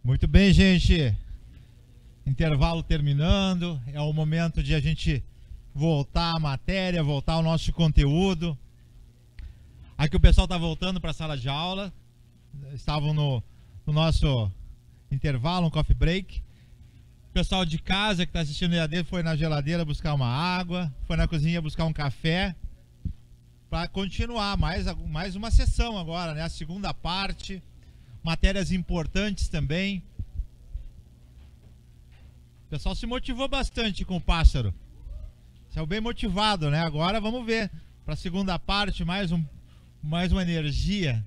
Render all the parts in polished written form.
Muito bem, gente. Intervalo terminando. É o momento de a gente voltar à matéria, voltar ao nosso conteúdo. Aqui o pessoal está voltando para a sala de aula. Estavam no nosso intervalo, um coffee break. O pessoal de casa que está assistindo o EAD foi na geladeira buscar uma água, foi na cozinha buscar um café, para continuar mais uma sessão agora, né? A segunda parte, matérias importantes também. O pessoal se motivou bastante com o pássaro. Saiu bem motivado, né? Agora vamos ver para a segunda parte, mais uma energia.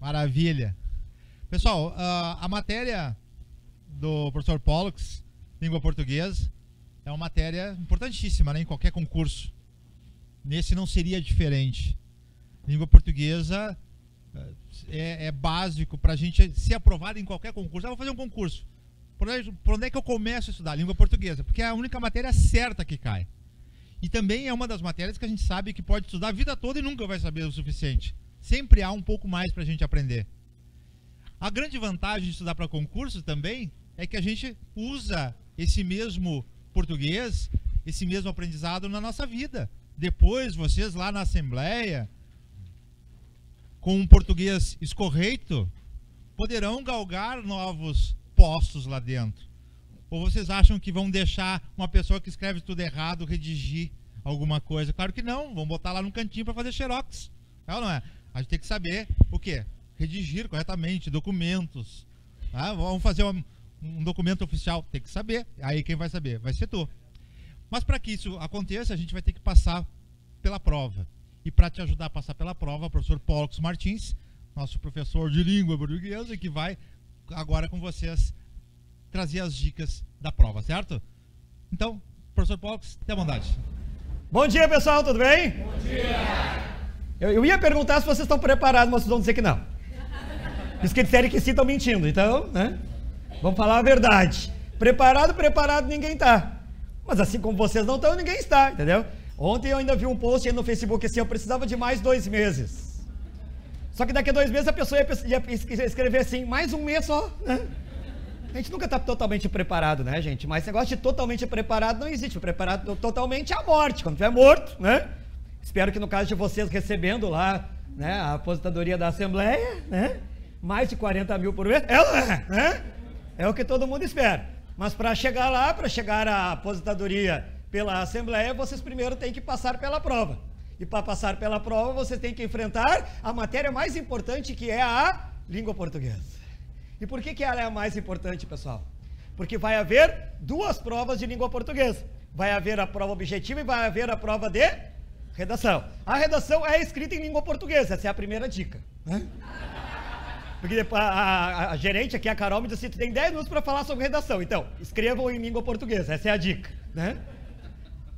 Maravilha. Pessoal, a matéria do professor Pollux, língua portuguesa, é uma matéria importantíssima, né, em qualquer concurso. Nesse não seria diferente. Língua portuguesa é básico para a gente ser aprovado em qualquer concurso. Vou fazer um concurso. Por onde é que eu começo a estudar língua portuguesa? Porque é a única matéria certa que cai. E também é uma das matérias que a gente sabe que pode estudar a vida toda e nunca vai saber o suficiente. Sempre há um pouco mais para a gente aprender. A grande vantagem de estudar para concurso também é que a gente usa esse mesmo português, esse mesmo aprendizado na nossa vida. Depois, vocês lá na Assembleia, com um português escorreito, poderão galgar novos postos lá dentro. Ou vocês acham que vão deixar uma pessoa que escreve tudo errado redigir alguma coisa? Claro que não, vão botar lá no cantinho para fazer xerox. É ou não é? A gente tem que saber o quê? Redigir corretamente, documentos. Tá? Vamos fazer um documento oficial, tem que saber. Aí quem vai saber? Vai ser tu. Mas para que isso aconteça, a gente vai ter que passar pela prova. E para te ajudar a passar pela prova, o professor Pollux Martins, nosso professor de língua portuguesa, que vai agora com vocês trazer as dicas da prova, certo? Então, professor Pollux, tenha bondade. Bom dia, pessoal, tudo bem? Bom dia! Eu ia perguntar se vocês estão preparados, mas vocês vão dizer que não. Os que disserem que sim estão mentindo, então, né? Vamos falar a verdade. Preparado, ninguém está. Mas assim como vocês não estão, ninguém está, entendeu? Ontem eu ainda vi um post aí no Facebook assim, eu precisava de mais 2 meses. Só que daqui a 2 meses a pessoa ia escrever assim, mais um mês só, né? A gente nunca está totalmente preparado, né, gente? Mas esse negócio de totalmente preparado não existe. Preparado totalmente é a morte, quando estiver morto, né? Espero que no caso de vocês recebendo lá, né, a aposentadoria da Assembleia, né, mais de 40 mil por mês, né? É o que todo mundo espera. Mas para chegar lá, para chegar à aposentadoria pela Assembleia, vocês primeiro têm que passar pela prova. E para passar pela prova, vocês têm que enfrentar a matéria mais importante, que é a língua portuguesa. E por que ela é a mais importante, pessoal? Porque vai haver 2 provas de língua portuguesa. Vai haver a prova objetiva e vai haver a prova de redação. A redação é escrita em língua portuguesa, essa é a primeira dica, né? Porque a gerente aqui, a Carol, me disse que tu tem 10 minutos para falar sobre redação. Então, escrevam em língua portuguesa, essa é a dica, né?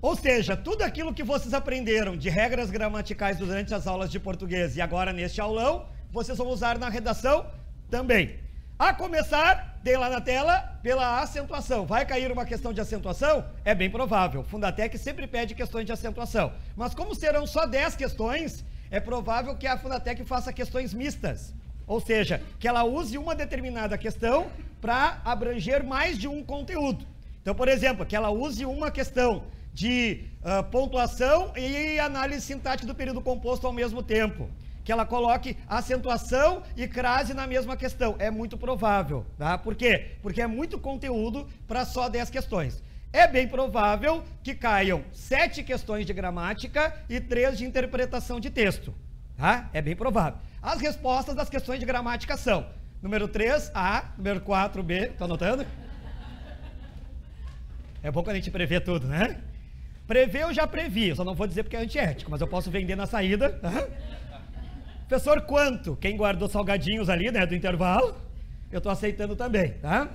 Ou seja, tudo aquilo que vocês aprenderam de regras gramaticais durante as aulas de português e agora neste aulão, vocês vão usar na redação também. A começar, tem lá na tela, pela acentuação. Vai cair uma questão de acentuação? É bem provável. O Fundatec sempre pede questões de acentuação. Mas como serão só 10 questões, é provável que a Fundatec faça questões mistas. Ou seja, que ela use uma determinada questão para abranger mais de um conteúdo. Então, por exemplo, que ela use uma questão de pontuação e análise sintática do período composto ao mesmo tempo. Que ela coloque acentuação e crase na mesma questão. É muito provável, tá? Por quê? Porque é muito conteúdo para só 10 questões. É bem provável que caiam 7 questões de gramática e 3 de interpretação de texto, tá? É bem provável. As respostas das questões de gramática são: número 3, A, número 4, B. Tá anotando? É bom quando a gente prevê tudo, né? Prever eu já previ, eu só não vou dizer porque é antiético, mas eu posso vender na saída, tá? Professor, quanto? Quem guardou salgadinhos ali, né, do intervalo, eu estou aceitando também, tá?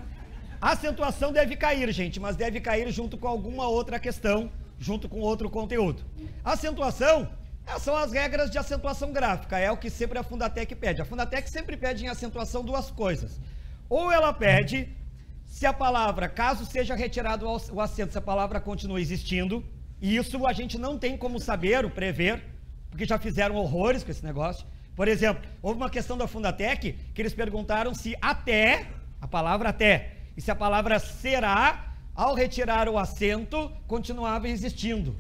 A acentuação deve cair, gente, mas deve cair junto com alguma outra questão, junto com outro conteúdo. A acentuação, são as regras de acentuação gráfica, é o que sempre a Fundatec pede. A Fundatec sempre pede em acentuação 2 coisas. Ou ela pede se a palavra, caso seja retirado o acento, se a palavra continua existindo, e isso a gente não tem como saber, prever, porque já fizeram horrores com esse negócio. Por exemplo, houve uma questão da Fundatec que eles perguntaram se até, a palavra até, e se a palavra será, ao retirar o acento, continuava existindo.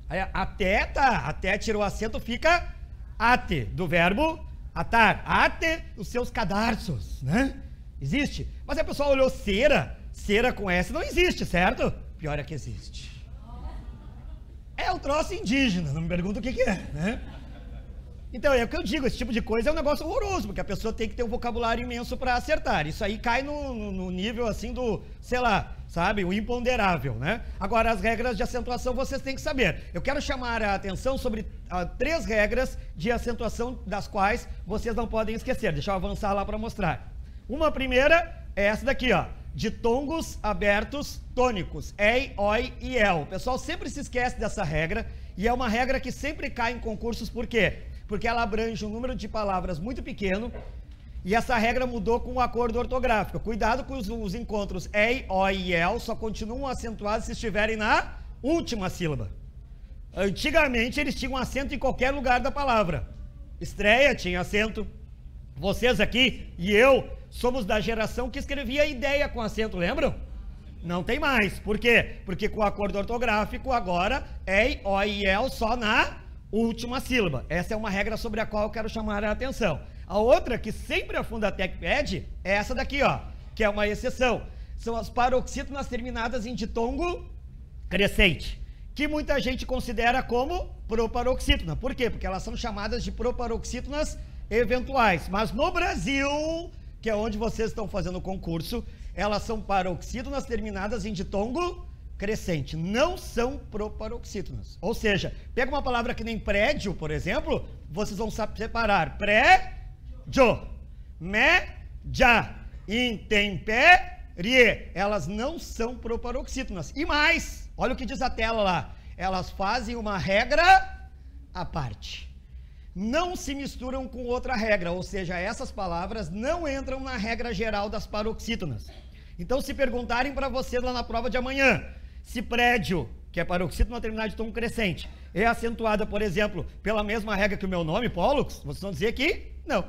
Aí, até tirou o acento, fica ate, do verbo atar, ate os seus cadarços, né? Existe. Mas a pessoa olhou cera com S não existe, certo? Pior é que existe. É um troço indígena, não me pergunta o que é, né? Então, é o que eu digo, esse tipo de coisa é um negócio horroroso, porque a pessoa tem que ter um vocabulário imenso para acertar. Isso aí cai no nível, assim, do, sei lá, sabe, o imponderável, né? Agora, as regras de acentuação vocês têm que saber. Eu quero chamar a atenção sobre 3 regras de acentuação, das quais vocês não podem esquecer. Deixa eu avançar lá para mostrar. Uma primeira é essa daqui, ó. Ditongos abertos tônicos, ei, oi e el. O pessoal sempre se esquece dessa regra, e é uma regra que sempre cai em concursos, por quê? Porque ela abrange um número de palavras muito pequeno, e essa regra mudou com o acordo ortográfico. Cuidado com os encontros ei, oi e el, só continuam acentuados se estiverem na última sílaba. Antigamente eles tinham acento em qualquer lugar da palavra. Estreia tinha acento. Vocês aqui e eu somos da geração que escrevia ideia com acento, lembram? Não tem mais. Por quê? Porque com o acordo ortográfico agora ei, oi e el só na última sílaba. Essa é uma regra sobre a qual eu quero chamar a atenção. A outra que sempre a Fundatec pede é essa daqui, ó, que é uma exceção. São as paroxítonas terminadas em ditongo crescente, que muita gente considera como proparoxítona. Por quê? Porque elas são chamadas de proparoxítonas eventuais. Mas no Brasil, que é onde vocês estão fazendo o concurso, elas são paroxítonas terminadas em ditongo crescente, não são proparoxítonas. Ou seja, pega uma palavra que nem prédio, por exemplo, vocês vão separar pré-dio, me-já, intemperie. Elas não são proparoxítonas. E mais, olha o que diz a tela lá, elas fazem uma regra à parte. Não se misturam com outra regra, ou seja, essas palavras não entram na regra geral das paroxítonas. Então, se perguntarem para vocês lá na prova de amanhã, se prédio, que é paroxítona terminada de tom crescente, é acentuada, por exemplo, pela mesma regra que o meu nome, Pollux, vocês vão dizer que não.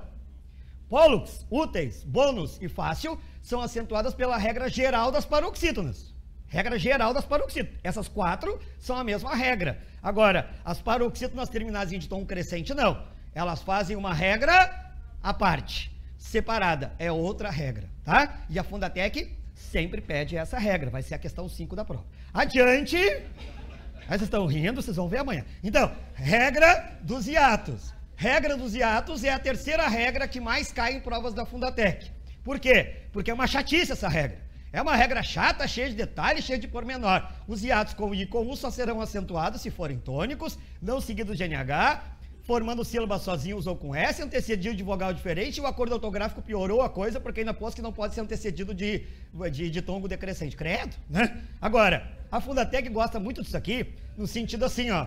Pollux, úteis, bônus e fácil são acentuadas pela regra geral das paroxítonas. Regra geral das paroxítonas. Essas 4 são a mesma regra. Agora, as paroxítonas terminadas em tom crescente, não. Elas fazem uma regra à parte, separada. É outra regra, tá? E a Fundatec sempre pede essa regra. Vai ser a questão 5 da prova. Adiante. Aí vocês estão rindo, vocês vão ver amanhã. Então, regra dos hiatos. Regra dos hiatos é a terceira regra que mais cai em provas da Fundatec. Por quê? Porque é uma chatice essa regra. É uma regra chata, cheia de detalhes, cheia de pormenor. Os hiatos com I e com U só serão acentuados se forem tônicos, não seguidos de NH, formando sílabas sozinhos ou com S, antecedido de vogal diferente. O acordo ortográfico piorou a coisa, porque ainda pôs que não pode ser antecedido de tongo decrescente. Credo, né? Agora, a Fundatec gosta muito disso aqui, no sentido assim, ó,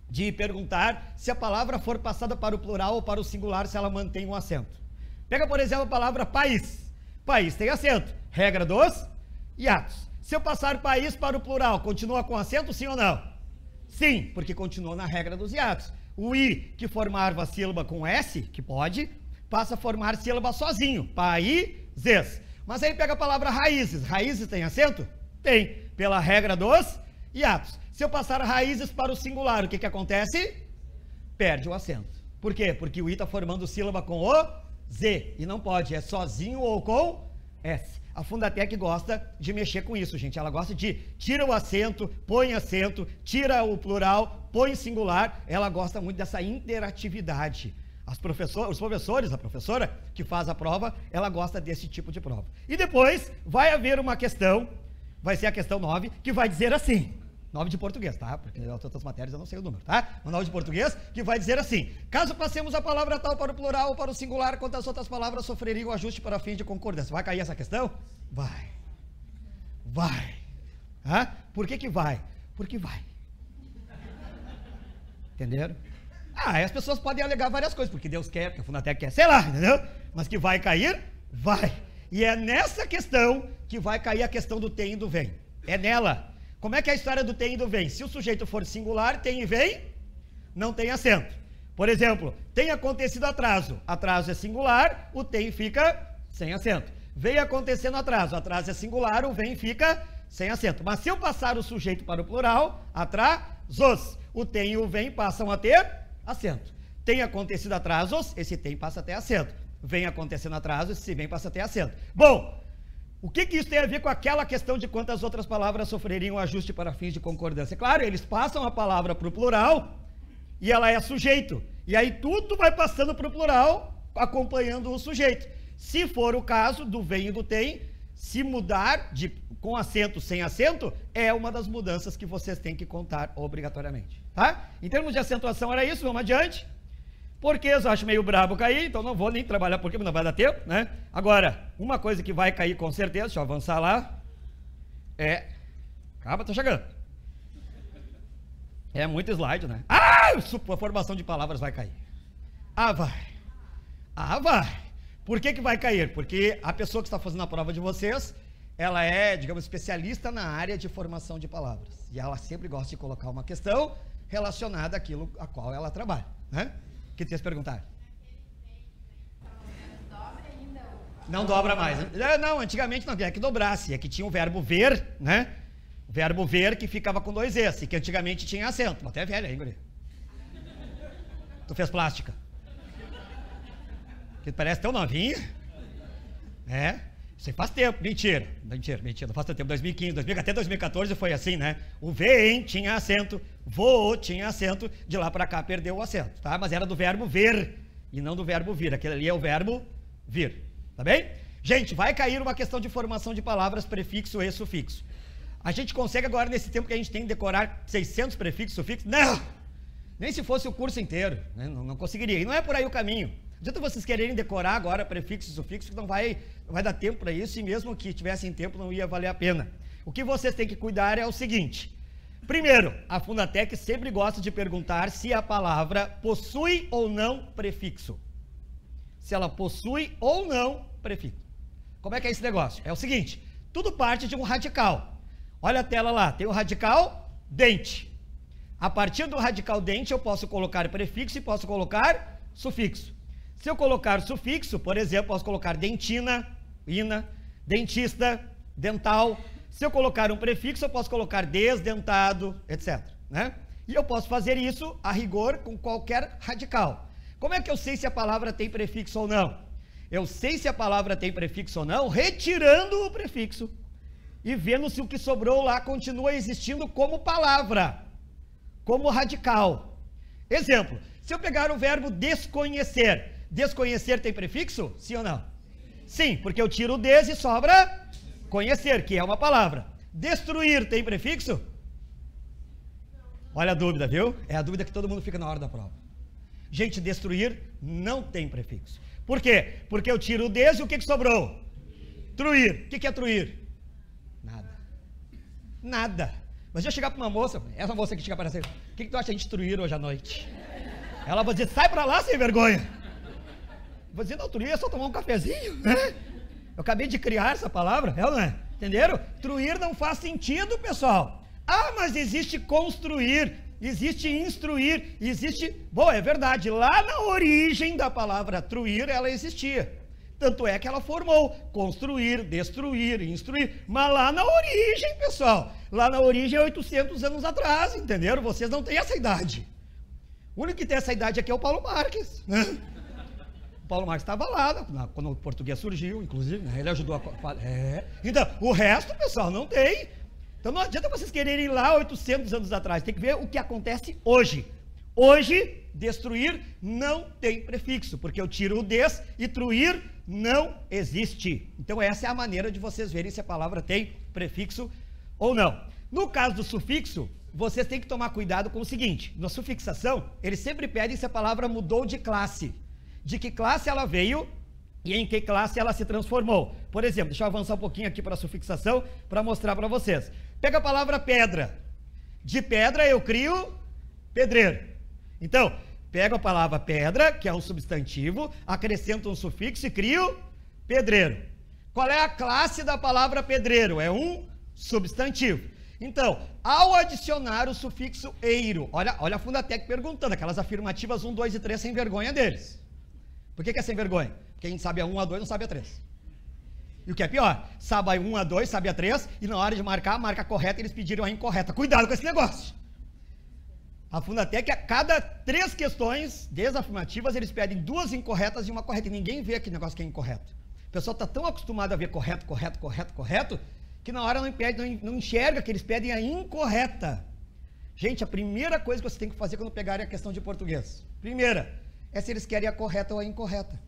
de perguntar se a palavra for passada para o plural ou para o singular, se ela mantém um acento. Pega, por exemplo, a palavra país. País tem acento. Regra dos hiatos. Se eu passar país para o plural, continua com acento, sim ou não? Sim, porque continua na regra dos hiatos. O I, que formava a sílaba com S, que pode, passa a formar sílaba sozinho. Países. Mas aí pega a palavra raízes. Raízes tem acento? Tem. Pela regra dos hiatos. Se eu passar raízes para o singular, o que acontece? Perde o acento. Por quê? Porque o I está formando sílaba com o Z, e não pode, é sozinho ou com S. A Fundatec gosta de mexer com isso, gente. Ela gosta de tira o acento, põe acento, tira o plural, põe singular. Ela gosta muito dessa interatividade. Os professores, a professora que faz a prova, ela gosta desse tipo de prova. E depois vai haver uma questão, vai ser a questão 9, que vai dizer assim, 9 de português, tá? Porque as outras matérias eu não sei o número, tá? Mas 9 de português, que vai dizer assim: caso passemos a palavra tal para o plural ou para o singular, quantas outras palavras sofreriam ajuste para fim de concordância? Vai cair essa questão? Vai. Vai. Hã? Por que vai? Porque vai. Entenderam? Aí as pessoas podem alegar várias coisas, porque Deus quer, porque a Fundatec quer, sei lá, entendeu? Mas que vai cair? Vai. E é nessa questão que vai cair a questão do tem e do vem. É nela. Como é que é a história do tem e do vem? Se o sujeito for singular, tem e vem, não tem acento. Por exemplo, tem acontecido atraso. Atraso é singular, o tem fica sem acento. Veio acontecendo atraso. Atraso é singular, o vem fica sem acento. Mas se eu passar o sujeito para o plural, atrasos, o tem e o vem passam a ter acento. Tem acontecido atrasos, esse tem passa a ter acento. Vem acontecendo atrasos, esse vem passa a ter acento. Bom, o que isso tem a ver com aquela questão de quantas outras palavras sofreriam ajuste para fins de concordância? Claro, eles passam a palavra para o plural e ela é sujeito. E aí tudo vai passando para o plural, acompanhando o sujeito. Se for o caso do vem e do tem, se mudar com acento, sem acento, é uma das mudanças que vocês têm que contar obrigatoriamente. Tá? Em termos de acentuação era isso, vamos adiante. Porquês eu acho meio brabo cair, então não vou nem trabalhar porque não vai dar tempo, né? Agora, uma coisa que vai cair com certeza, deixa eu avançar lá, calma, tô chegando. É muito slide, né? A formação de palavras vai cair. Vai. Por que vai cair? Porque a pessoa que está fazendo a prova de vocês, ela é, digamos, especialista na área de formação de palavras. E ela sempre gosta de colocar uma questão relacionada àquilo a qual ela trabalha, né? O que vocês perguntaram? Não dobra mais. Não, antigamente não, é que dobrasse, é que tinha o verbo ver, né? O verbo ver que ficava com 2 S, que antigamente tinha acento. Até velho, hein, guri? Tu fez plástica? Que parece tão novinha. Isso aí faz tempo. Mentira, não faz tanto tempo. 2015, até 2014 foi assim, né? O vem tinha acento, voou tinha acento, de lá para cá perdeu o acento, tá? Mas era do verbo ver e não do verbo vir. Aquele ali é o verbo vir, tá bem? Gente, vai cair uma questão de formação de palavras, prefixo e sufixo. A gente consegue agora, nesse tempo que a gente tem, decorar 600 prefixos, sufixos? Não! Nem se fosse o curso inteiro, né? Não conseguiria. E não é por aí o caminho. Não adianta vocês quererem decorar agora prefixo e sufixo, que não vai dar tempo para isso, e mesmo que tivessem tempo não ia valer a pena. O que vocês têm que cuidar é o seguinte. Primeiro, a Fundatec sempre gosta de perguntar se a palavra possui ou não prefixo. Se ela possui ou não prefixo. Como é que é esse negócio? É o seguinte, tudo parte de um radical. Olha a tela lá, tem o radical dente. A partir do radical dente eu posso colocar prefixo e posso colocar sufixo. Se eu colocar sufixo, por exemplo, posso colocar dentina, ina, dentista, dental. Se eu colocar um prefixo, eu posso colocar desdentado, etc. Né? E eu posso fazer isso, a rigor, com qualquer radical. Como é que eu sei se a palavra tem prefixo ou não? Eu sei se a palavra tem prefixo ou não, retirando o prefixo e vendo se o que sobrou lá continua existindo como palavra, como radical. Exemplo, se eu pegar o verbo desconhecer, desconhecer tem prefixo? Sim ou não? Sim, porque eu tiro o des e sobra conhecer, que é uma palavra. Destruir tem prefixo? Olha a dúvida, viu? É a dúvida que todo mundo fica na hora da prova. Gente, destruir não tem prefixo. Por quê? Porque eu tiro o des e o que sobrou? Truir. O que é truir? Nada. Mas eu chegar para uma moça, essa moça que chega para você, o que tu acha de destruir hoje à noite? Ela vai dizer, sai para lá sem vergonha. Eu vou dizer, não, truir é só tomar um cafezinho, né? Eu acabei de criar essa palavra, é ou não é? Entenderam? Truir não faz sentido, pessoal. Mas existe construir, existe instruir, existe... Bom, é verdade, lá na origem da palavra truir, ela existia. Tanto é que ela formou construir, destruir, instruir. Mas lá na origem, pessoal, lá na origem é 800 anos atrás, entenderam? Vocês não têm essa idade. O único que tem essa idade aqui é o Paulo Marques, né? O Paulo Marques estava lá, quando o português surgiu, inclusive, né? Ele ajudou a... Então, o resto, pessoal, não tem. Então não adianta vocês quererem ir lá 800 anos atrás, tem que ver o que acontece hoje. Hoje, destruir não tem prefixo, porque eu tiro o des e truir não existe. Então essa é a maneira de vocês verem se a palavra tem prefixo ou não. No caso do sufixo, vocês têm que tomar cuidado com o seguinte, na sufixação, eles sempre pedem se a palavra mudou de classe, de que classe ela veio e em que classe ela se transformou. Por exemplo, deixa eu avançar um pouquinho aqui para a sufixação, para mostrar para vocês. Pega a palavra pedra, de pedra eu crio pedreiro. Então, pego a palavra pedra, que é um substantivo, acrescento um sufixo e crio pedreiro. Qual é a classe da palavra pedreiro? É um substantivo. Então, ao adicionar o sufixo eiro, olha a Fundatec perguntando, aquelas afirmativas 1, 2 e 3 sem vergonha deles. Por que é sem vergonha? Porque a gente sabe a 1, a 2, não sabe a 3. E o que é pior, sabe a 1, a 2, sabe a 3, e na hora de marcar, marca correta, eles pediram a incorreta. Cuidado com esse negócio. A Fundatec, a cada 3 questões desafirmativas, eles pedem 2 incorretas e uma correta. E ninguém vê aquele negócio que é incorreto. O pessoal está tão acostumado a ver correto, que na hora não enxerga que eles pedem a incorreta. Gente, a primeira coisa que você tem que fazer quando pegarem a questão de português, primeira, é se eles querem a correta ou a incorreta.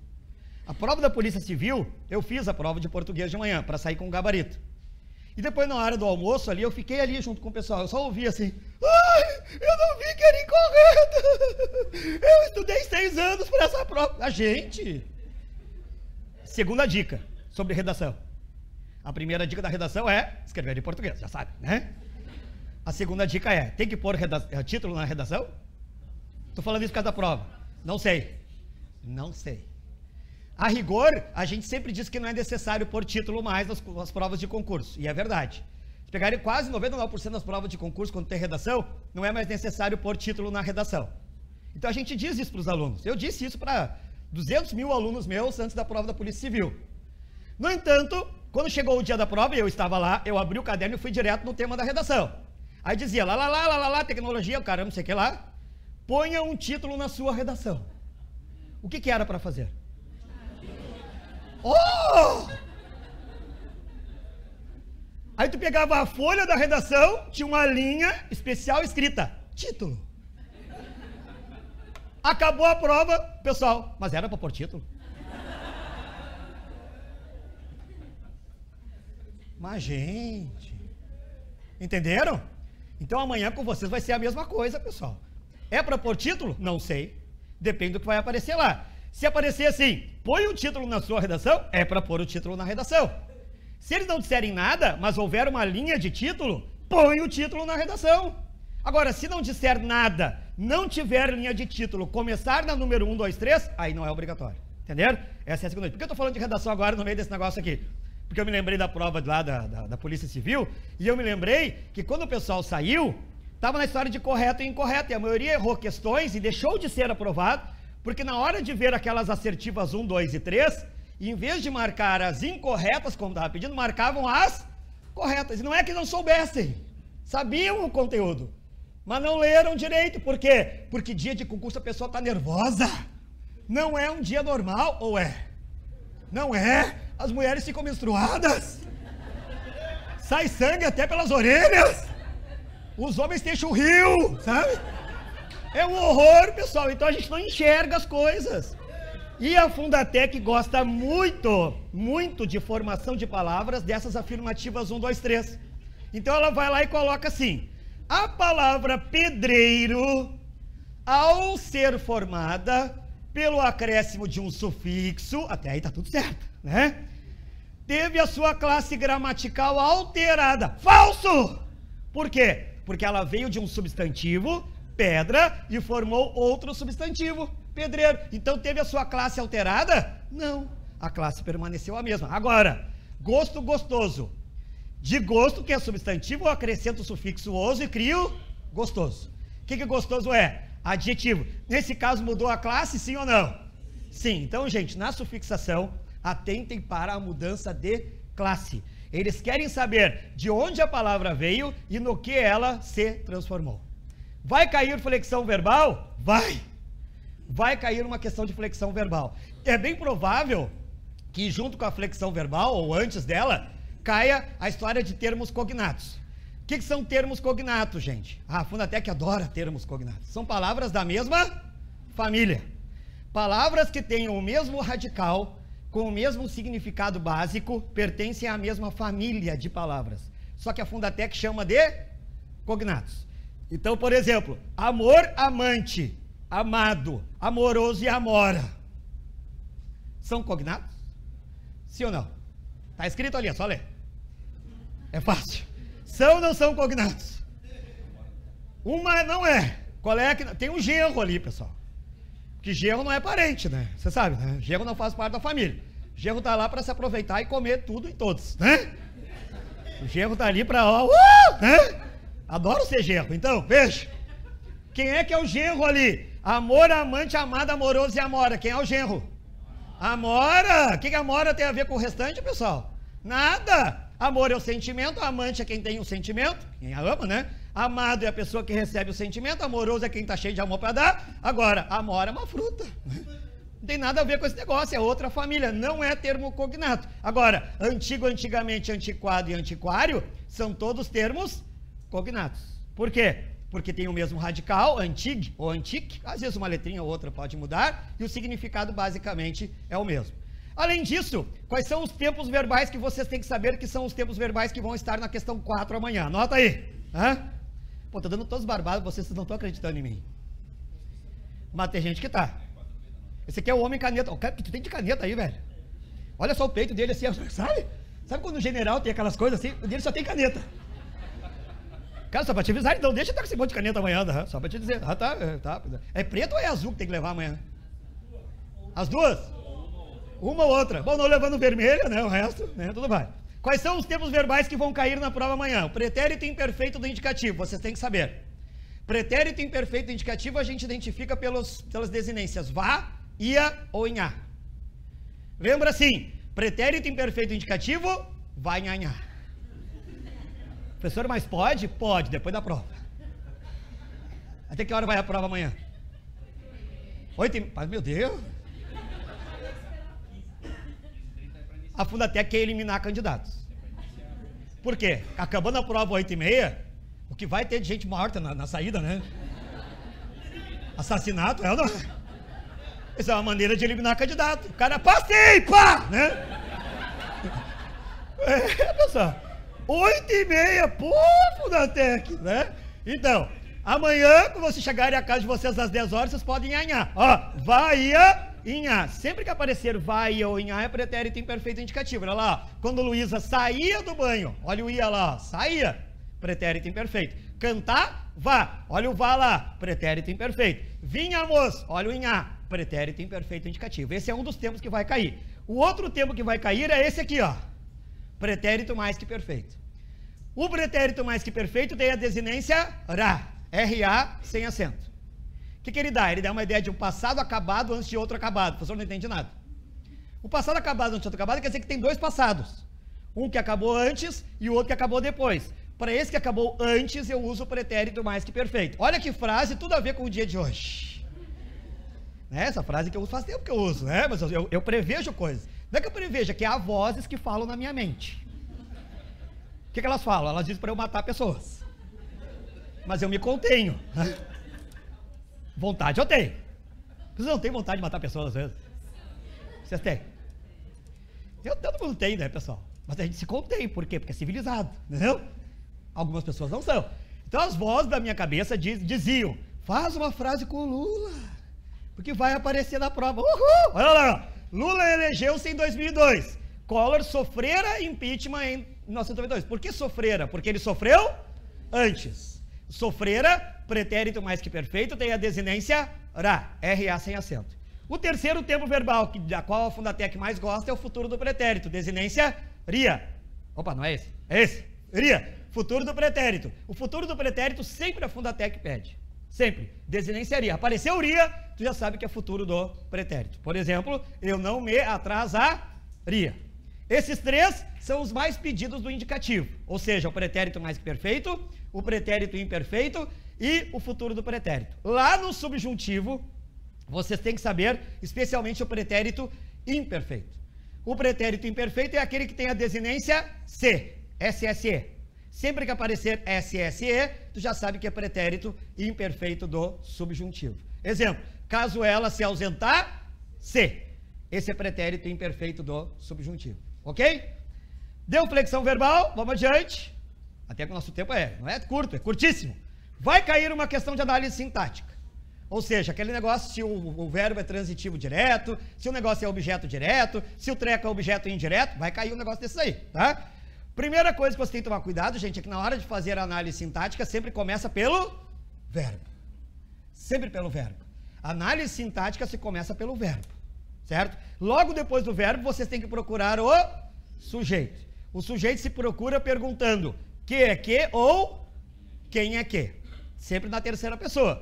A prova da Polícia Civil, eu fiz a prova de português de manhã, para sair com o gabarito. E depois, na hora do almoço ali, eu fiquei ali junto com o pessoal, eu só ouvi assim, ai, eu não vi que era incorreta, eu estudei 6 anos para essa prova. A gente... Segunda dica, sobre redação. A primeira dica da redação é escrever em português, já sabe, né? A segunda dica é, tem que pôr título na redação? Estou falando isso por causa da prova. Não sei. Não sei. A rigor, a gente sempre diz que não é necessário pôr título mais nas provas de concurso. E é verdade. Se pegarem quase 99% das provas de concurso, quando tem redação, não é mais necessário pôr título na redação. Então a gente diz isso para os alunos. Eu disse isso para 200 mil alunos meus antes da prova da Polícia Civil. No entanto, quando chegou o dia da prova, eu estava lá, eu abri o caderno e fui direto no tema da redação. Aí dizia, lá, tecnologia, o caramba, não sei o que lá, ponha um título na sua redação. O que era para fazer? Oh! Aí tu pegava a folha da redação, tinha uma linha especial escrita, título. Acabou a prova, pessoal, mas era para pôr título. Mas, gente, entenderam? Então amanhã com vocês vai ser a mesma coisa, pessoal. É para pôr título? Não sei. Depende do que vai aparecer lá. Se aparecer assim, põe um título na sua redação, é para pôr o título na redação. Se eles não disserem nada, mas houver uma linha de título, põe o título na redação. Agora, se não disser nada, não tiver linha de título, começar na número 1, 2, 3, aí não é obrigatório. Entenderam? Essa é a segunda. Por que eu estou falando de redação agora no meio desse negócio aqui? Porque eu me lembrei da prova lá da Polícia Civil, e eu me lembrei que quando o pessoal saiu, estava na história de correto e incorreto, e a maioria errou questões e deixou de ser aprovado, porque na hora de ver aquelas assertivas 1, 2 e 3, em vez de marcar as incorretas, como estava pedindo, marcavam as corretas. E não é que não soubessem, sabiam o conteúdo, mas não leram direito. Por quê? Porque dia de concurso a pessoa está nervosa. Não é um dia normal, ou é? Não é? As mulheres ficam menstruadas, sai sangue até pelas orelhas, os homens têm churril, sabe? É um horror, pessoal. Então a gente não enxerga as coisas. E a Fundatec gosta muito de formação de palavras dessas afirmativas 1, 2, 3. Então ela vai lá e coloca assim, a palavra pedreiro, ao ser formada pelo acréscimo de um sufixo, até aí tá tudo certo, né? Teve a sua classe gramatical alterada. Falso! Por quê? Porque ela veio de um substantivo, pedra, e formou outro substantivo, pedreiro. Então teve a sua classe alterada? Não. A classe permaneceu a mesma. Agora, gosto, gostoso. De gosto, que é substantivo, eu acrescento o sufixo oso e crio gostoso. O que gostoso é? Adjetivo. Nesse caso mudou a classe, sim ou não? Sim. Então, gente, na sufixação, atentem para a mudança de classe. Eles querem saber de onde a palavra veio e no que ela se transformou. Vai cair flexão verbal? Vai! Vai cair uma questão de flexão verbal. É bem provável que junto com a flexão verbal, ou antes dela, caia a história de termos cognatos. O que são termos cognatos, gente? A Fundatec adora termos cognatos. São palavras da mesma família. Palavras que tenham o mesmo radical, com o mesmo significado básico, pertencem à mesma família de palavras. Só que a Fundatec chama de cognatos. Então, por exemplo, amor, amante, amado, amoroso e amora. São cognatos? Sim ou não? Está escrito ali, é só ler. É fácil. São ou não são cognatos? Uma não é. Qual é que... Tem um genro ali, pessoal. Que genro não é parente, né? Você sabe, né? Genro não faz parte da família. Genro tá lá para se aproveitar e comer tudo e todos, né? O genro tá ali pra, né? Adoro ser genro. Então, veja. Quem é que é o genro ali? Amor, amante, amada, amoroso e amora. Quem é o genro? Amora. O que a amora tem a ver com o restante, pessoal? Nada. Amor é o sentimento, amante é quem tem o sentimento, quem a ama, né? Amado é a pessoa que recebe o sentimento, amoroso é quem tá cheio de amor para dar. Agora, amora é uma fruta. Não tem nada a ver com esse negócio, é outra família, não é termo cognato. Agora, antigo, antigamente, antiquado e antiquário são todos termos cognatos. Por quê? Porque tem o mesmo radical, antig ou antic, às vezes uma letrinha ou outra pode mudar, e o significado basicamente é o mesmo. Além disso, quais são os tempos verbais que vocês têm que saber que são os tempos verbais que vão estar na questão 4 amanhã? Anota aí. Pô, tô dando todos barbados, vocês não estão acreditando em mim. Mas tem gente que tá. Esse aqui é o homem caneta. O cara que tu tem de caneta aí, velho. Olha só o peito dele assim, sabe? Sabe quando o general tem aquelas coisas assim? O dele só tem caneta. Cara, só pra te avisar, então deixa eu estar com esse monte de caneta amanhã, tá? Só pra te dizer. Tá. É preto ou é azul que tem que levar amanhã? As duas? Uma ou outra. Bom, não levando vermelha, né? O resto, né? Tudo vai. Quais são os tempos verbais que vão cair na prova amanhã? O pretérito imperfeito do indicativo, vocês têm que saber. Pretérito imperfeito do indicativo a gente identifica pelas desinências vá, ia ou inhá. Lembra assim, pretérito imperfeito do indicativo, vai nhanhá. Professor, mas pode? Pode, depois da prova. Até que hora vai a prova amanhã? 8h30. Mas, meu Deus. A Fundatec quer eliminar candidatos. Por quê? Acabando a prova 8h30, o que vai ter de gente morta na saída, né? Assassinato, é ou não? Essa é uma maneira de eliminar candidato. O cara, passei, pá! Né? Pessoal, 8h30, pô, Fundatec, né? Então, amanhã, quando vocês chegarem à casa de vocês às 10 horas, vocês podem inhar. Ó, vai, ia, inhar. Sempre que aparecer vai ou inhar é pretérito imperfeito indicativo. Olha lá, quando Luísa saía do banho, olha o ia lá, saía, pretérito imperfeito. Cantar, vá, olha o vá lá, pretérito imperfeito. Vinha, moço, olha o inhar, pretérito imperfeito indicativo. Esse é um dos tempos que vai cair. O outro tempo que vai cair é esse aqui, ó. Pretérito mais que perfeito. O pretérito mais que perfeito tem a desinência ra, R-A sem acento. O que ele dá? Ele dá uma ideia de um passado acabado antes de outro acabado. O professor não entende nada. O passado acabado antes de outro acabado quer dizer que tem dois passados. Um que acabou antes e o outro que acabou depois. Para esse que acabou antes, eu uso o pretérito mais que perfeito. Olha que frase, tudo a ver com o dia de hoje. Essa frase que eu uso faz tempo que eu uso, né? Mas eu prevejo coisas. Não é que eu preveja, que há vozes que falam na minha mente. O que elas falam? Elas dizem para eu matar pessoas. Mas eu me contenho. Né? Vontade eu tenho. Vocês não têm vontade de matar pessoas às vezes? Vocês têm? Todo mundo tem, né, pessoal? Mas a gente se contém. Por quê? Porque é civilizado, entendeu? Algumas pessoas não são. Então as vozes da minha cabeça diziam, faz uma frase com o Lula, porque vai aparecer na prova. Uhul! Olha lá, Lula elegeu-se em 2002. Collor sofrera impeachment em 1992. Por que sofrera? Porque ele sofreu antes. Sofrera, pretérito mais que perfeito, tem a desinência ra, R-A sem acento. O terceiro tempo verbal, da qual a Fundatec mais gosta, é o futuro do pretérito, desinência ria. Opa, não é esse? É esse, ria. Futuro do pretérito. O futuro do pretérito sempre a Fundatec pede. Sempre. Desinência ria. Apareceu ria, tu já sabe que é futuro do pretérito. Por exemplo, eu não me atrasaria. Esses três são os mais pedidos do indicativo. Ou seja, o pretérito mais que perfeito, o pretérito imperfeito e o futuro do pretérito. Lá no subjuntivo, vocês têm que saber, especialmente o pretérito imperfeito. O pretérito imperfeito é aquele que tem a desinência se, SSE. Sempre que aparecer SSE, tu já sabe que é pretérito imperfeito do subjuntivo. Exemplo, caso ela se ausentar, se. Esse é pretérito imperfeito do subjuntivo. Ok? Deu flexão verbal, vamos adiante. Até que o nosso tempo não é curto, é curtíssimo. Vai cair uma questão de análise sintática. Ou seja, aquele negócio se o verbo é transitivo direto, se o negócio é objeto direto, se o treco é objeto indireto, vai cair um negócio desse aí, tá? Primeira coisa que você tem que tomar cuidado, gente, é que na hora de fazer a análise sintática, sempre começa pelo verbo. Sempre pelo verbo. A análise sintática se começa pelo verbo, certo? Logo depois do verbo, vocês têm que procurar o sujeito. o sujeito se procura perguntando que é que ou quem é que. Sempre na terceira pessoa.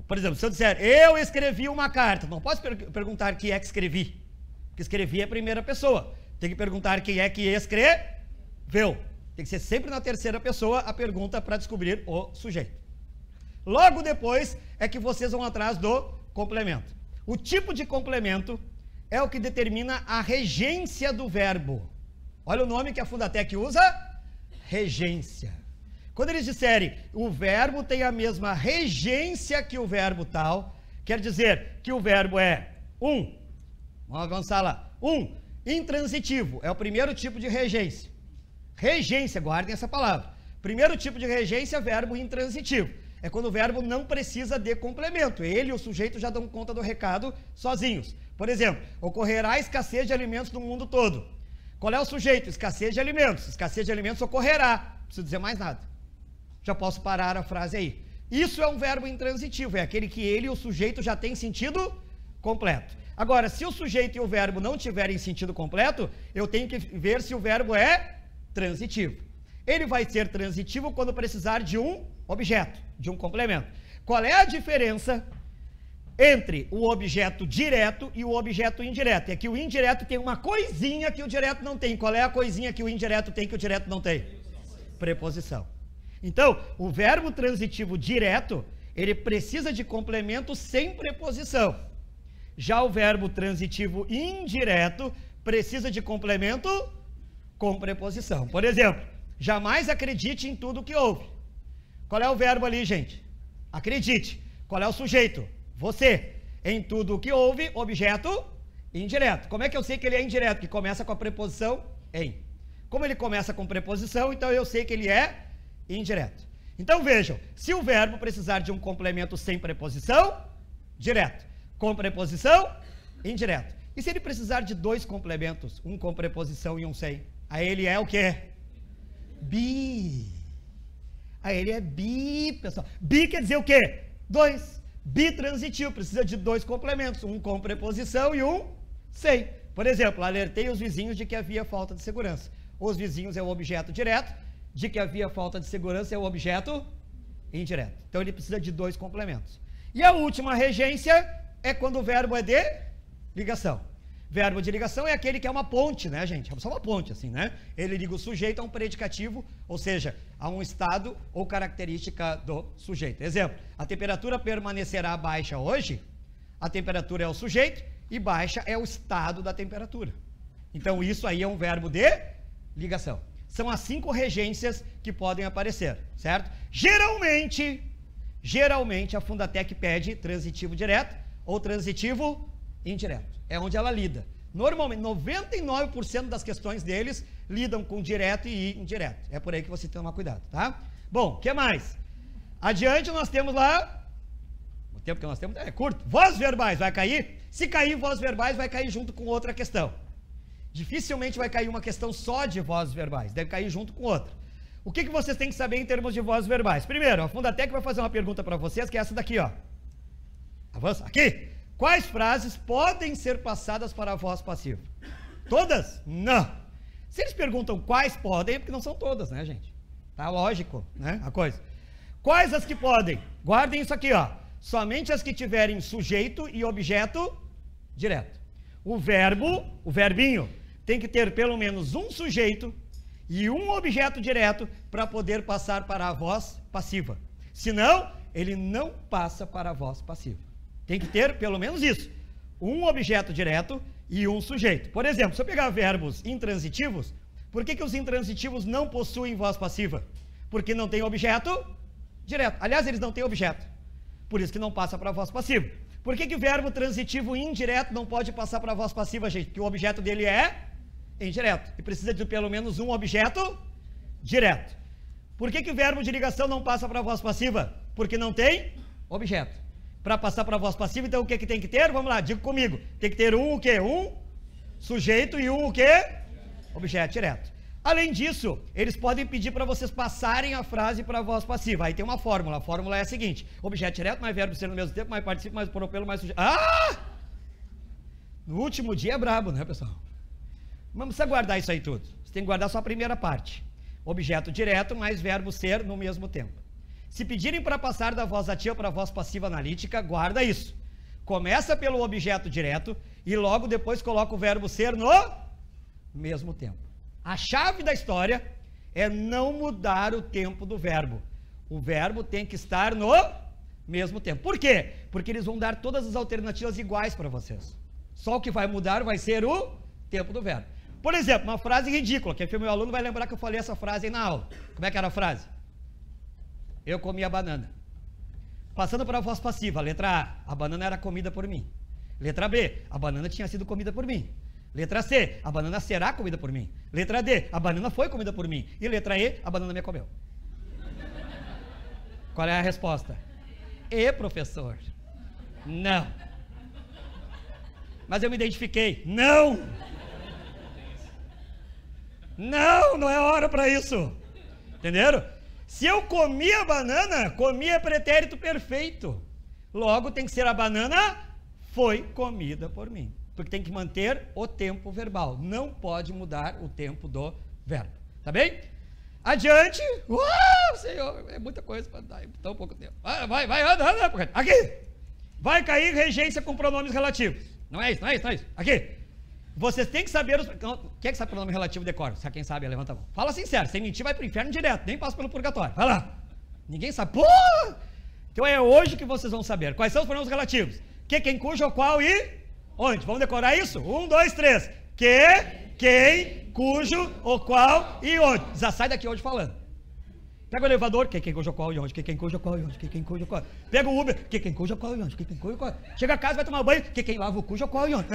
Por exemplo, se eu disser, eu escrevi uma carta, não posso perguntar quem é que escrevi, porque escrevi é a primeira pessoa. Tem que perguntar quem é que escreveu. Tem que ser sempre na terceira pessoa a pergunta para descobrir o sujeito. Logo depois é que vocês vão atrás do complemento. O tipo de complemento é o que determina a regência do verbo. Olha o nome que a Fundatec usa, regência. Quando eles disserem o verbo tem a mesma regência que o verbo tal, quer dizer que o verbo é vamos avançar lá, intransitivo, é o primeiro tipo de regência. Regência, guardem essa palavra. Primeiro tipo de regência, verbo intransitivo. É quando o verbo não precisa de complemento. Ele e o sujeito já dão conta do recado sozinhos. Por exemplo, ocorrerá escassez de alimentos no mundo todo. Qual é o sujeito? Escassez de alimentos. Escassez de alimentos ocorrerá. Não preciso dizer mais nada. Já posso parar a frase aí. Isso é um verbo intransitivo. É aquele que ele e o sujeito já têm sentido completo. Agora, se o sujeito e o verbo não tiverem sentido completo, eu tenho que ver se o verbo é transitivo. Ele vai ser transitivo quando precisar de um objeto, de um complemento. Qual é a diferença entre o objeto direto e o objeto indireto? É que o indireto tem uma coisinha que o direto não tem. Qual é a coisinha que o indireto tem que o direto não tem? Preposição. Então, o verbo transitivo direto, ele precisa de complemento sem preposição. Já o verbo transitivo indireto precisa de complemento com preposição. Por exemplo, jamais acredite em tudo que ouve. Qual é o verbo ali, gente? Acredite. Qual é o sujeito? Você. Em tudo o que ouve, objeto indireto. Como é que eu sei que ele é indireto? Que começa com a preposição em. Como ele começa com preposição, então eu sei que ele é indireto. Então vejam, se o verbo precisar de um complemento sem preposição, direto. Com preposição, indireto. E se ele precisar de dois complementos, um com preposição e um sem? Aí ele é o quê? Bi. Aí ele é bi, pessoal. Bi quer dizer o quê? Dois. Bitransitivo, precisa de dois complementos, um com preposição e um sem. Por exemplo, alertei os vizinhos de que havia falta de segurança. Os vizinhos é o objeto direto, de que havia falta de segurança é o objeto indireto. Então ele precisa de dois complementos. E a última regência é quando o verbo é de ligação. Verbo de ligação é aquele que é uma ponte, né, gente? É só uma ponte, assim, né? Ele liga o sujeito a um predicativo, ou seja, a um estado ou característica do sujeito. Exemplo, a temperatura permanecerá baixa hoje. A temperatura é o sujeito e baixa é o estado da temperatura. Então, isso aí é um verbo de ligação. São as 5 regências que podem aparecer, certo? Geralmente, a Fundatec pede transitivo direto ou transitivo indireto. É onde ela lida. Normalmente, 99% das questões deles lidam com direto e indireto. É por aí que você tem que tomar cuidado, tá? Bom, o que mais? Adiante nós temos lá, o tempo que nós temos é curto, vozes verbais, vai cair? Se cair vozes verbais, vai cair junto com outra questão. Dificilmente vai cair uma questão só de vozes verbais, deve cair junto com outra. O que vocês têm que saber em termos de vozes verbais? Primeiro, a Fundatec vai fazer uma pergunta para vocês, que é essa daqui, ó. Avança, aqui. Quais frases podem ser passadas para a voz passiva? Todas? Não. Se eles perguntam quais podem, é porque não são todas, né, gente? Tá lógico, né, a coisa. Quais as que podem? Guardem isso aqui, ó. Somente as que tiverem sujeito e objeto direto. O verbinho, tem que ter pelo menos um sujeito e um objeto direto para poder passar para a voz passiva. Senão, ele não passa para a voz passiva. Tem que ter pelo menos isso. Um objeto direto e um sujeito. Por exemplo, se eu pegar verbos intransitivos, por que os intransitivos não possuem voz passiva? Porque não tem objeto direto. Aliás, eles não têm objeto. Por isso que não passa para a voz passiva. Por que o verbo transitivo indireto não pode passar para a voz passiva, gente? Porque o objeto dele é indireto. E precisa de pelo menos um objeto direto. Por que o verbo de ligação não passa para a voz passiva? Porque não tem objeto. Para passar para a voz passiva, então o que tem que ter? Vamos lá, diga comigo. Tem que ter um o quê? Um sujeito e um o quê? Objeto direto. Além disso, eles podem pedir para vocês passarem a frase para a voz passiva. Aí tem uma fórmula. A fórmula é a seguinte: objeto direto mais verbo ser no mesmo tempo, mais participo, mais propelo, mais sujeito. Ah! No último dia é brabo, né, pessoal? Não precisa guardar isso aí tudo. Você tem que guardar só a primeira parte. Objeto direto mais verbo ser no mesmo tempo. Se pedirem para passar da voz ativa para a voz passiva analítica, guarda isso. Começa pelo objeto direto e logo depois coloca o verbo ser no mesmo tempo. A chave da história é não mudar o tempo do verbo. O verbo tem que estar no mesmo tempo. Por quê? Porque eles vão dar todas as alternativas iguais para vocês. Só o que vai mudar vai ser o tempo do verbo. Por exemplo, uma frase ridícula, que o meu aluno vai lembrar que eu falei essa frase aí na aula. Como é que era a frase? Eu comi a banana. Passando para a voz passiva, letra A banana era comida por mim. Letra B, a banana tinha sido comida por mim. Letra C, a banana será comida por mim. Letra D, a banana foi comida por mim. E letra E, a banana me comeu. Qual é a resposta? E, professor? Não. Mas eu me identifiquei. Não! Não, não é hora para isso. Entenderam? Se eu comi a banana, comi é pretérito perfeito. Logo tem que ser a banana foi comida por mim. Porque tem que manter o tempo verbal. Não pode mudar o tempo do verbo. Tá bem? Adiante. Uau, Senhor, é muita coisa para dar em tão pouco tempo. Vai, anda. Aqui. Vai cair regência com pronomes relativos. Não é isso. Aqui. Vocês têm que saber quem é que sabe pronome relativo de cor? Se quem sabe, levanta a mão. Fala sincero, sem mentir vai pro inferno direto, nem passa pelo purgatório. Vai lá. Ninguém sabe. Pô! Então é hoje que vocês vão saber. Quais são os pronomes relativos? Que, quem, cujo, qual e onde? Vamos decorar isso? 1, 2, 3. Que, quem, cujo, o qual e onde. Já sai daqui hoje falando. Pega o elevador, que, quem, cujo, qual e onde. Que, quem, cujo, qual e onde. Que, quem, cujo, qual. Pega o Uber, que, quem, cujo, qual e onde. Que, quem, cujo, qual. Chega a casa, vai tomar banho, que, quem lava o cujo, qual e onde.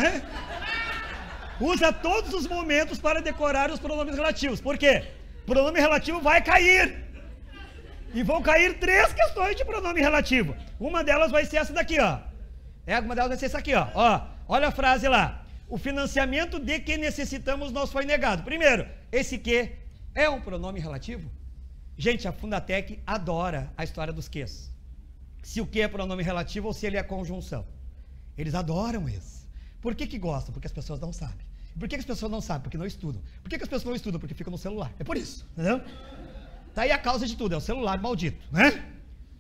Usa todos os momentos para decorar os pronomes relativos. Por quê? Pronome relativo vai cair. E vão cair 3 questões de pronome relativo. Uma delas vai ser essa daqui, ó. Uma delas vai ser essa aqui, ó. Olha a frase lá. O financiamento de que necessitamos nos foi negado. Primeiro, esse que é um pronome relativo? Gente, a Fundatec adora a história dos ques. Se o que é pronome relativo ou se ele é conjunção. Eles adoram isso. Por que gostam? Porque as pessoas não sabem. Por que as pessoas não sabem? Porque não estudam. Por que as pessoas não estudam? Porque ficam no celular. É por isso, entendeu? Tá aí a causa de tudo, é o celular maldito, né?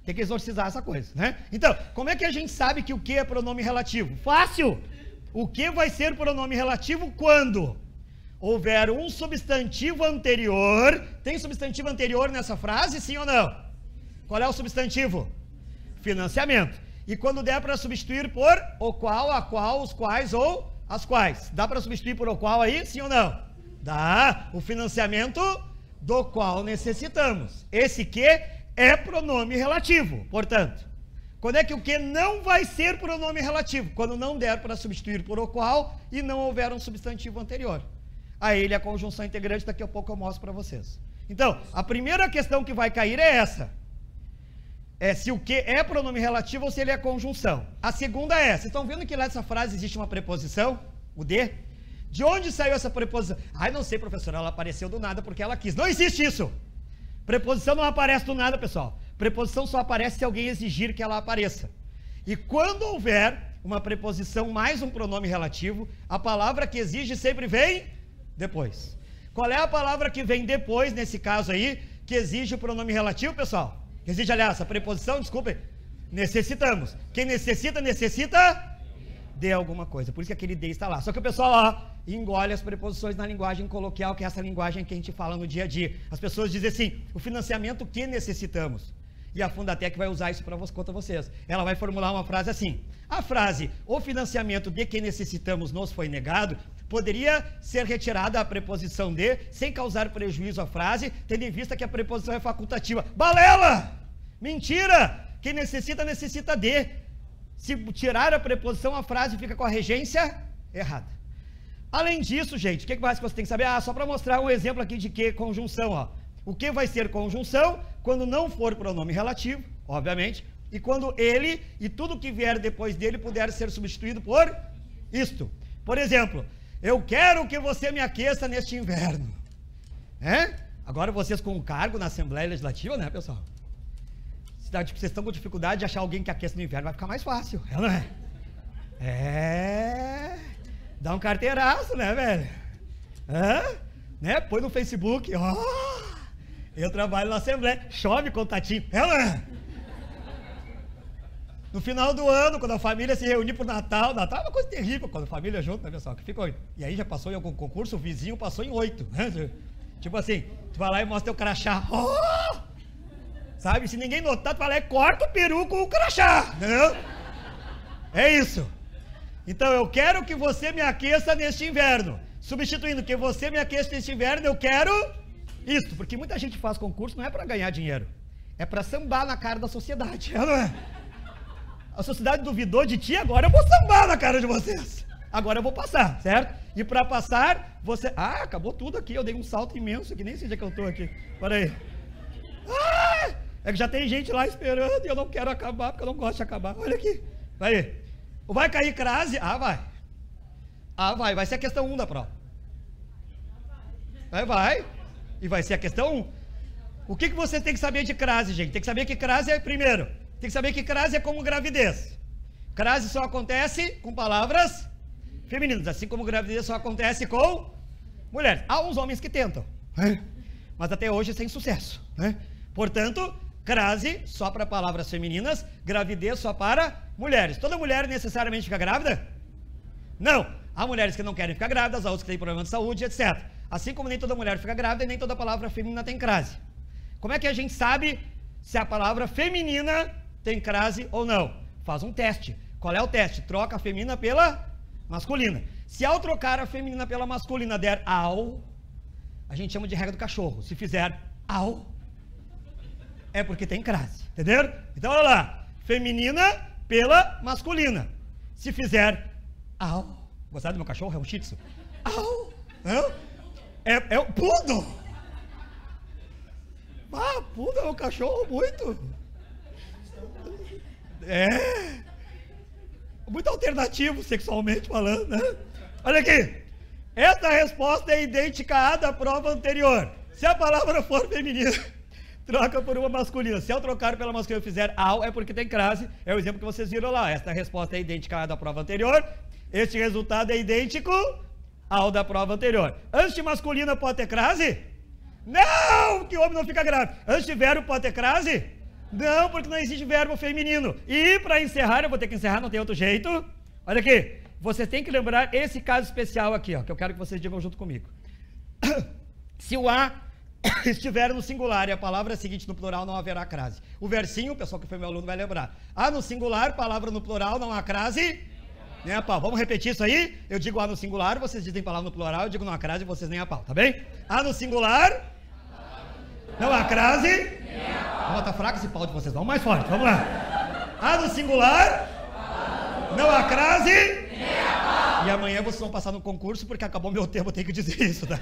Tem que exorcizar essa coisa, né? Então, como é que a gente sabe que o que é pronome relativo? Fácil! O que vai ser pronome relativo quando houver um substantivo anterior. Tem substantivo anterior nessa frase, sim ou não? Qual é o substantivo? Financiamento. E quando der para substituir por o qual, a qual, os quais ou as quais. Dá para substituir por o qual aí, sim ou não? Dá. O financiamento do qual necessitamos. Esse que é pronome relativo, portanto. Quando é que o que não vai ser pronome relativo? Quando não der para substituir por o qual e não houver um substantivo anterior. Aí ele é a conjunção integrante, daqui a pouco eu mostro para vocês. Então, a primeira questão que vai cair é essa. É se o que é pronome relativo ou se ele é conjunção. A segunda é, vocês estão vendo que lá nessa frase existe uma preposição, o de? De onde saiu essa preposição? Ai, não sei, professor, ela apareceu do nada porque ela quis. Não existe isso. Preposição não aparece do nada, pessoal. Preposição só aparece se alguém exigir que ela apareça. E quando houver uma preposição mais um pronome relativo, a palavra que exige sempre vem depois. Qual é a palavra que vem depois, nesse caso aí, que exige o pronome relativo, pessoal? Que exige, aliás, a preposição, desculpe, necessitamos. Quem necessita de alguma coisa. Por isso que aquele de está lá. Só que o pessoal, ó, engole as preposições na linguagem coloquial, que é essa linguagem que a gente fala no dia a dia. As pessoas dizem assim, o financiamento que necessitamos. E a Fundatec vai usar isso contra vocês. Ela vai formular uma frase assim. A frase, o financiamento de que necessitamos nos foi negado, poderia ser retirada a preposição de, sem causar prejuízo à frase, tendo em vista que a preposição é facultativa. Balela! Mentira! Quem necessita, necessita de. Se tirar a preposição, a frase fica com a regência errada. Além disso, gente, o que mais que você tem que saber? Só para mostrar um exemplo aqui de que conjunção, ó. O que vai ser conjunção quando não for pronome relativo, obviamente, e quando ele e tudo que vier depois dele puder ser substituído por isto. Por exemplo, eu quero que você me aqueça neste inverno. Agora vocês com um cargo na Assembleia Legislativa, né, pessoal? Vocês estão com dificuldade de achar alguém que aqueça no inverno, vai ficar mais fácil, não é? Dá um carteiraço, né, velho? Né? Põe no Facebook, eu trabalho na Assembleia, chove contatinho. No final do ano, quando a família se reunir pro Natal é uma coisa terrível, quando a família junto, né, pessoal? Que fica 8. E aí já passou em algum concurso, o vizinho passou em 8. Né? Tipo assim, tu vai lá e mostra teu crachá. Sabe? Se ninguém notar, tu vai lá e corta o peru com o crachá. Entendeu? É isso. Então eu quero que você me aqueça neste inverno. Substituindo que você me aqueça neste inverno, eu quero isso. Porque muita gente faz concurso não é para ganhar dinheiro. É para sambar na cara da sociedade. Não é? A sociedade duvidou de ti, agora eu vou sambar na cara de vocês. Agora eu vou passar, certo? E para passar, você... acabou tudo aqui, eu dei um salto imenso, que nem sei onde é que eu tô aqui. Para aí. É que já tem gente lá esperando e eu não quero acabar, porque eu não gosto de acabar. Olha aqui. Vai. Vai cair crase? Vai. Vai ser a questão 1 da prova. Vai. E vai ser a questão 1. O que você tem que saber de crase, gente? Tem que saber que crase é primeiro. Tem que saber que crase é como gravidez. Crase só acontece com palavras femininas, assim como gravidez só acontece com mulheres. Há uns homens que tentam, mas até hoje sem sucesso. Portanto, crase só para palavras femininas, gravidez só para mulheres. Toda mulher necessariamente fica grávida? Não. Há mulheres que não querem ficar grávidas, há outras que têm problema de saúde, etc. Assim como nem toda mulher fica grávida e nem toda palavra feminina tem crase. Como é que a gente sabe se a palavra feminina tem crase ou não? Faz um teste. Qual é o teste? Troca a feminina pela masculina. Se ao trocar a feminina pela masculina der au, a gente chama de regra do cachorro. Se fizer au, é porque tem crase. Entenderam? Então olha lá. Feminina pela masculina. Se fizer au. Gostaram do meu cachorro? É um shih tzu. Au. É o poodle. Poodle é um cachorro muito... muito alternativo sexualmente falando, né? Olha aqui. Essa resposta é idêntica à da prova anterior. Se a palavra for feminina, troca por uma masculina. Se eu trocar pela masculina e fizer au, é porque tem crase. É o exemplo que vocês viram lá. Esta resposta é idêntica à da prova anterior. Este resultado é idêntico ao da prova anterior. Antes de masculina pode ter crase? Não, que o homem não fica grávido. Antes de verbo pode ter crase? Não, porque não existe verbo feminino. E para encerrar, eu vou ter que encerrar, não tem outro jeito. Olha aqui, você tem que lembrar esse caso especial aqui, que eu quero que vocês digam junto comigo. Se o a estiver no singular e a palavra seguinte no plural, não haverá crase. O versinho, o pessoal que foi meu aluno vai lembrar. A no singular, palavra no plural, não há crase. Nem a pau. Vamos repetir isso aí? Eu digo a no singular, vocês dizem palavra no plural, eu digo não há crase, vocês nem a pau, tá bem? A no singular, não há crase. Vamos botar fraco esse pau de vocês, vamos mais forte, vamos lá. A no singular, não há crase. E amanhã vocês vão passar no concurso, porque acabou meu tempo, eu tenho que dizer isso, tá?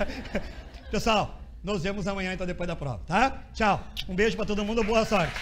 Pessoal, nos vemos amanhã, então, depois da prova, tá? Tchau. Um beijo pra todo mundo, boa sorte.